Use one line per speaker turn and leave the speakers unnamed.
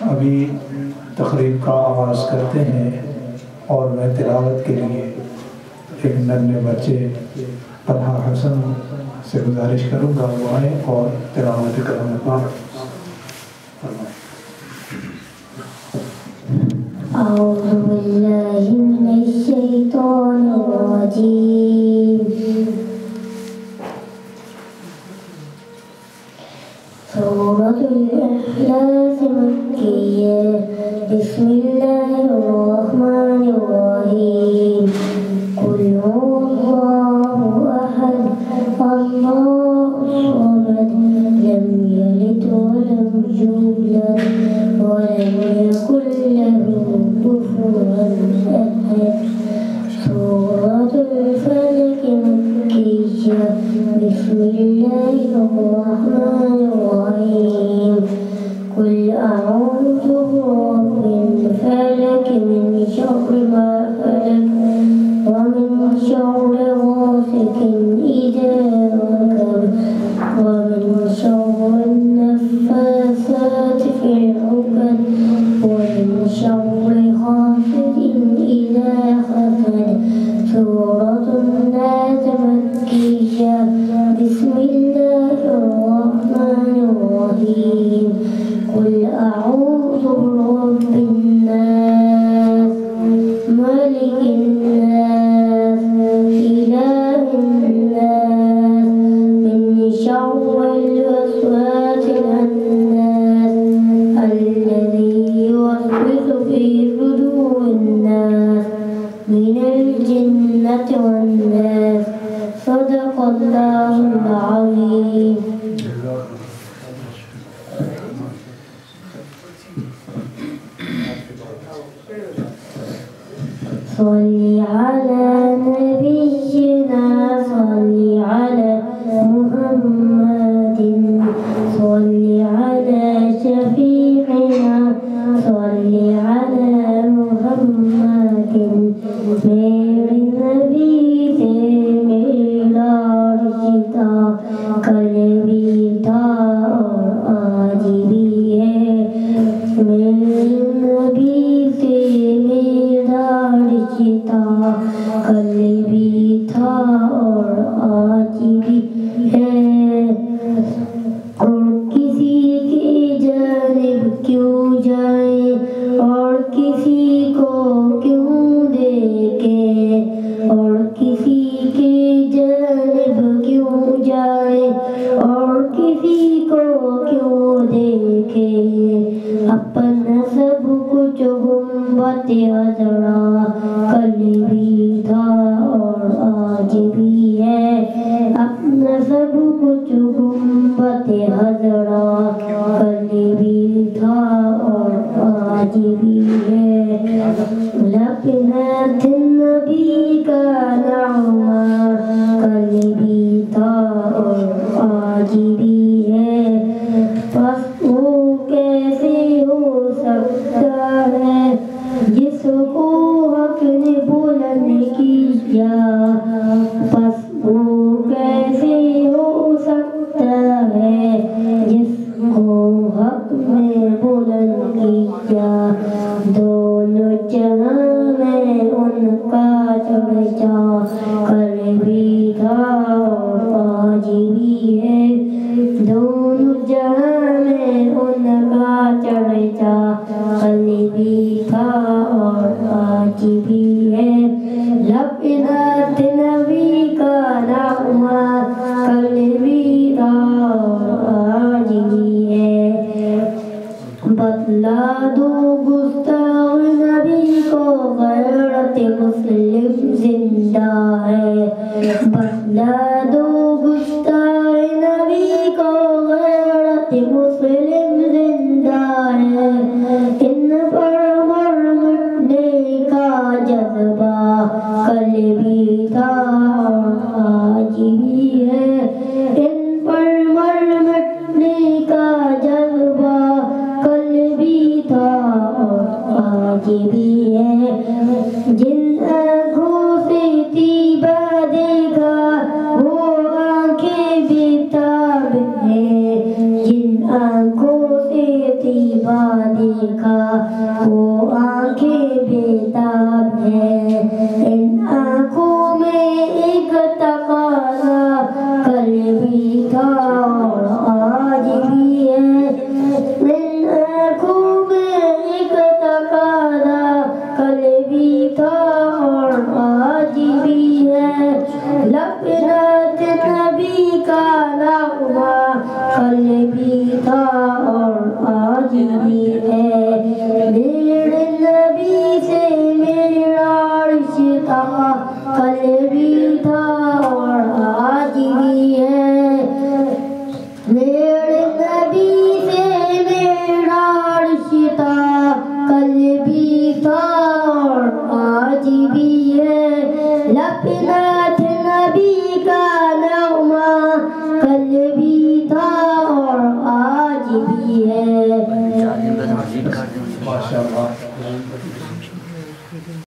ابھی تقریب کا آغاز کرتے ہیں اور میں تلاوت کے لیے ایک ننھے بچے طلحہ حسن سے گزارش کروں گا وہ آئیں اور تلاوت کلام پاک فرمائیں۔
أعوذ بالله من الشيطان الرجيم سورة الإخلاص مكية بسم الله الرحمن الرحيم قل هو الله أحد الله الصمد لم يلد ولم يولد ولم يكن له كفوا أحد سورة الفلق مكية بسم الله الرحمن الرحيم قل أعوذ برب الفلق من شر ما خلق ومن شر غاسق إذا وقب ومن شر النفاثات في العقد ومن شر حاسد إذا حسد سورة الناس مكية بسم الله الرحمن الرحيم قل أعوذ برب الناس ملك الناس إله الناس من شر الوسواس الخناس الذي يوسوس في صدور الناس من الجنة والناس صدق الله العظيم صل على نبينا صل على محمد صل على شفيعنا صل على محمد میرے نبی سے میرا رشتہ کل بھی تھا اور آج بھی ہے میرے نبی سے میرا رشتہ کل بھی تھا اور آج بھی ہے اور کسی کی جانب کیوں جائیں اور کسی کو کیوں دیکھیں اور کسی کی جانب کیوں جائیں اور کسی کو کیوں دیکھیں اپنا سب کچھ گنبد حضرا کل بھی تھا اور آج بھی ہے اپنا سب کچھ گنبد حضرا کل بھی تھا اور آج بھی ہے لبنات النبی کا نغمہ کل بھی تھا اور آج بھی ہے پس وہ کیسے ہو سکتا ہے جس کو حق نے بلند کیا پس وہ کیسے ہو سکتا ہے جس کو حق نے بلند کیا دونوں جہاں میں ان کا چرچا کل بھی تھا اور آج بھی ہے دونوں جہاں میں ان کا چرچا کل بھی تھا اور آج بھی ہے لبنات نبی کا نغمہ کل بھی تھا اور آج بھی ہے بتلا دو گستاخ نبی کو غیرت مسلم زندہ ہے بتلا دو گستاخ نبی کو غیرت مسلم زندہ ہے ان پر مر مٹنے کا جذبہ کل بھی تھا اور آج بھی ہے ان پر مر مٹنے کا جذبہ کل بھی تھا اور آج بھی ہے جن آنکھوں سے طیبہ دیکھا وہ آنکھیں بیتاب ہیں جن آنکھوں سے طیبہ دیکھا وہ آنکھیں بیتاب ہے ان آنکھوں میں ایک تقاضا کل بھی تھا اور آج بھی ہے ان آنکھوں میں ایک تقاضا کل بھی تھا اور آج بھی ہے لبنات نبی کا نغمہ کل بھی تھا اور آج بھی ہے میرے نبی سے میرا رشتہ کل بھی تھا اور آج بھی ہے میرے نبی سے میرا رشتہ کل بھی تھا اور آج بھی ہے لبنات نبی کا نغمہ کل بھی تھا اور آج بھی ہے
ماشاءاللہ